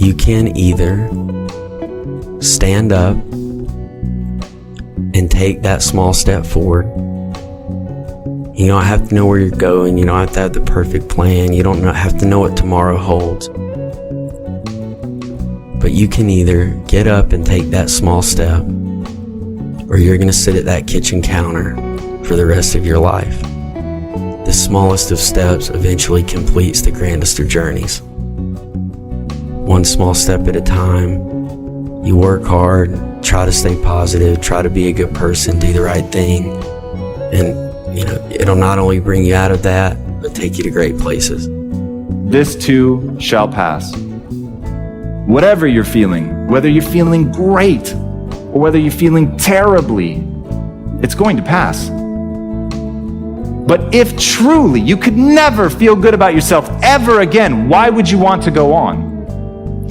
You can either stand up and take that small step forward. You don't have to know where you're going. You don't have to have the perfect plan. You don't have to know what tomorrow holds. But you can either get up and take that small step, or you're going to sit at that kitchen counter for the rest of your life. The smallest of steps eventually completes the grandest of journeys. One small step at a time. You work hard, try to stay positive, try to be a good person, do the right thing. And, it'll not only bring you out of that, but take you to great places. This too shall pass. Whatever you're feeling, whether you're feeling great or whether you're feeling terribly, it's going to pass. But if truly you could never feel good about yourself ever again, why would you want to go on?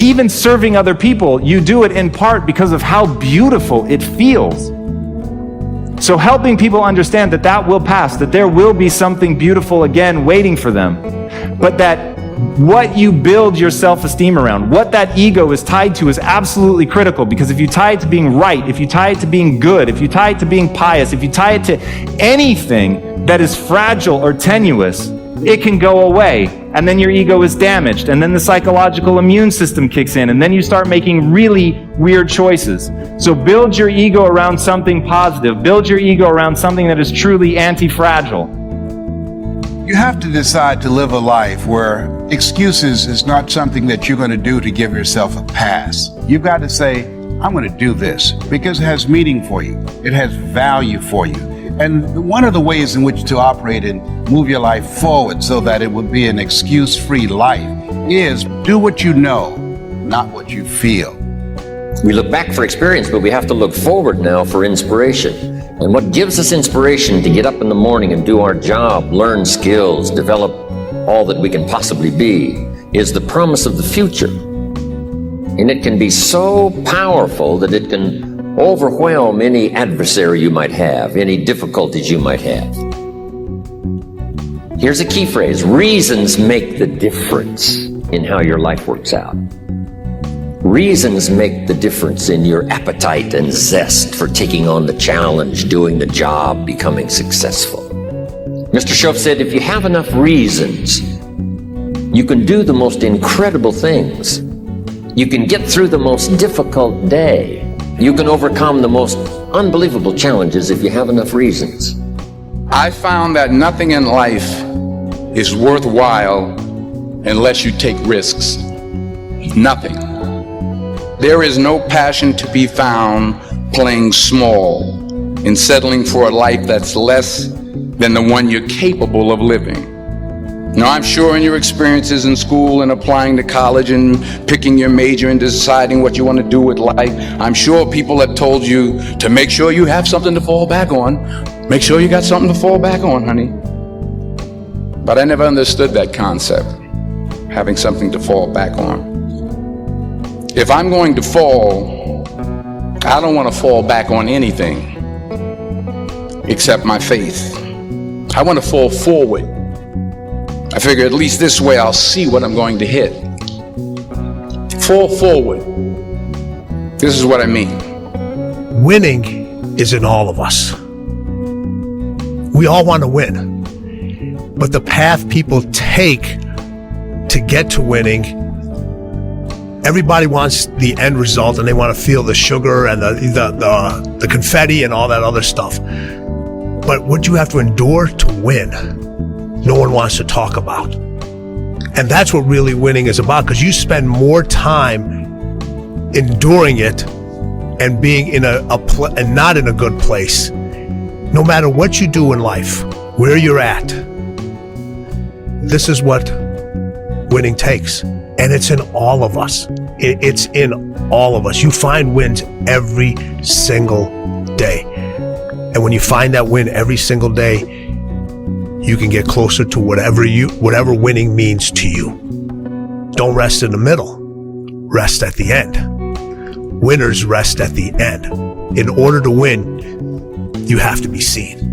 Even serving other people, you do it in part because of how beautiful it feels. So helping people understand that that will pass, that there will be something beautiful again waiting for them, but that what you build your self-esteem around, what that ego is tied to, is absolutely critical. Because if you tie it to being right, if you tie it to being good, if you tie it to being pious, if you tie it to anything that is fragile or tenuous, it can go away, and then your ego is damaged, and then the psychological immune system kicks in, and then you start making really weird choices. So build your ego around something positive. Build your ego around something that is truly anti-fragile. You have to decide to live a life where excuses is not something that you're going to do to give yourself a pass. You've got to say, I'm going to do this because it has meaning for you. It has value for you. And one of the ways in which to operate and move your life forward so that it would be an excuse-free life is do what you know, not what you feel. We look back for experience, but we have to look forward now for inspiration. And what gives us inspiration to get up in the morning and do our job, learn skills, develop all that we can possibly be, is the promise of the future. And it can be so powerful that it can overwhelm any adversary you might have, any difficulties you might have. Here's a key phrase: reasons make the difference in how your life works out. Reasons make the difference in your appetite and zest for taking on the challenge, doing the job, becoming successful. Mr. Schoaf said, if you have enough reasons, you can do the most incredible things. You can get through the most difficult day. You can overcome the most unbelievable challenges if you have enough reasons. I found that nothing in life is worthwhile unless you take risks. Nothing. There is no passion to be found playing small and settling for a life that's less than the one you're capable of living. Now, I'm sure in your experiences in school and applying to college and picking your major and deciding what you want to do with life, I'm sure people have told you to make sure you have something to fall back on. Make sure you got something to fall back on, honey. But I never understood that concept, having something to fall back on. If I'm going to fall, I don't want to fall back on anything except my faith. I want to fall forward. I figure at least this way I'll see what I'm going to hit. Fall forward. This is what I mean. Winning is in all of us. We all want to win. But the path people take to get to winning, everybody wants the end result and they want to feel the sugar and the confetti and all that other stuff. But what you have to endure to win, no one wants to talk about. And that's what really winning is about, because you spend more time enduring it and being in and not in a good place. No matter what you do in life, where you're at, this is what winning takes. And it's in all of us. It's in all of us. You find wins every single day. And when you find that win every single day, you can get closer to whatever winning means to you. Don't rest in the middle. Rest at the end. Winners rest at the end. In order to win, you have to be seen.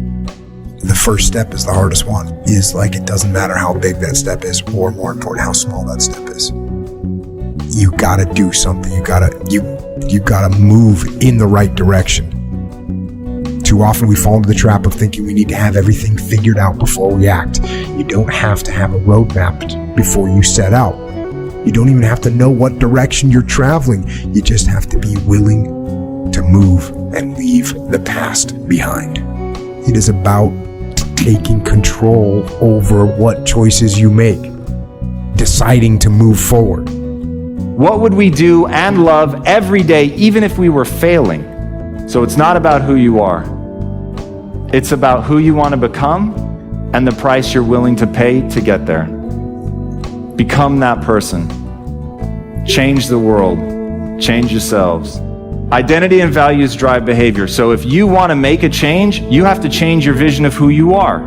The first step is the hardest one. It doesn't matter how big that step is, or more important, how small that step is. you gotta do something. You gotta move in the right direction. Too often we fall into the trap of thinking we need to have everything figured out before we act. You don't have to have a roadmap before you set out. You don't even have to know what direction you're traveling. You just have to be willing to move and leave the past behind. It is about taking control over what choices you make, deciding to move forward. What would we do and love every day, even if we were failing? So it's not about who you are. It's about who you want to become and the price you're willing to pay to get there. Become that person. Change the world. Change yourselves. Identity and values drive behavior. So if you want to make a change, you have to change your vision of who you are.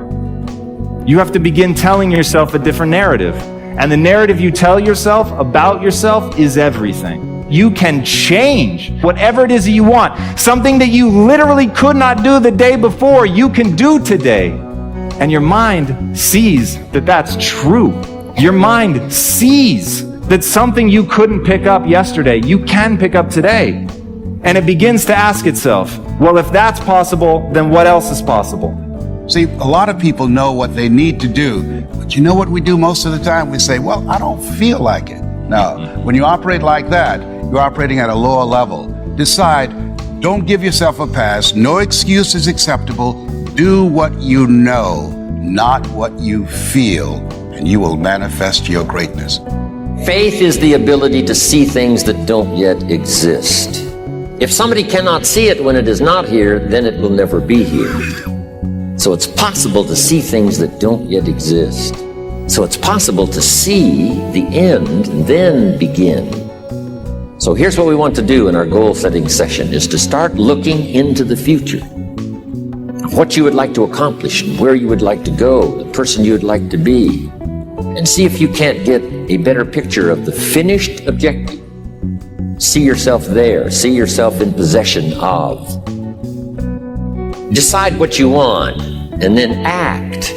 You have to begin telling yourself a different narrative. And the narrative you tell yourself about yourself is everything. You can change whatever it is that you want. Something that you literally could not do the day before, you can do today. And your mind sees that that's true. Your mind sees that something you couldn't pick up yesterday, you can pick up today. And it begins to ask itself, well, if that's possible, then what else is possible? See, a lot of people know what they need to do, but you know what we do most of the time? We say, well, I don't feel like it. No, when you operate like that, you're operating at a lower level. Decide, don't give yourself a pass. No excuse is acceptable. Do what you know, not what you feel, and you will manifest your greatness. Faith is the ability to see things that don't yet exist. If somebody cannot see it when it is not here, then it will never be here. So it's possible to see things that don't yet exist. So it's possible to see the end and then begin. So here's what we want to do in our goal setting session is to start looking into the future. What you would like to accomplish, where you would like to go, the person you would like to be, and see if you can't get a better picture of the finished objective. See yourself there, see yourself in possession of. Decide what you want and then act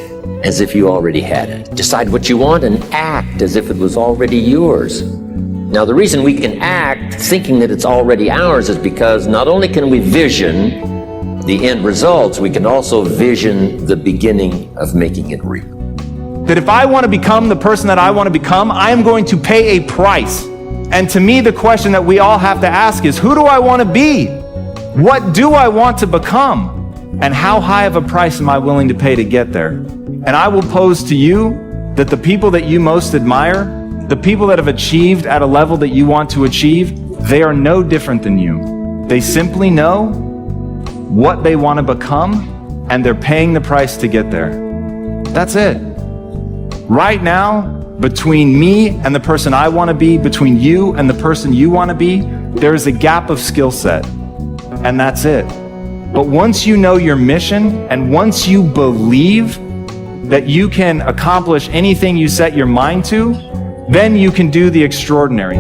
as if you already had it. Decide what you want and act as if it was already yours. Now, the reason we can act thinking that it's already ours is because not only can we vision the end results, we can also vision the beginning of making it real. That if I want to become the person that I want to become, I am going to pay a price. And to me, the question that we all have to ask is, who do I want to be? What do I want to become? And how high of a price am I willing to pay to get there? And I will pose to you that the people that you most admire, the people that have achieved at a level that you want to achieve, they are no different than you. They simply know what they want to become, and they're paying the price to get there. That's it. Right now, between me and the person I want to be, between you and the person you want to be, there is a gap of skill set, and that's it. But once you know your mission, and once you believe that you can accomplish anything you set your mind to, then you can do the extraordinary.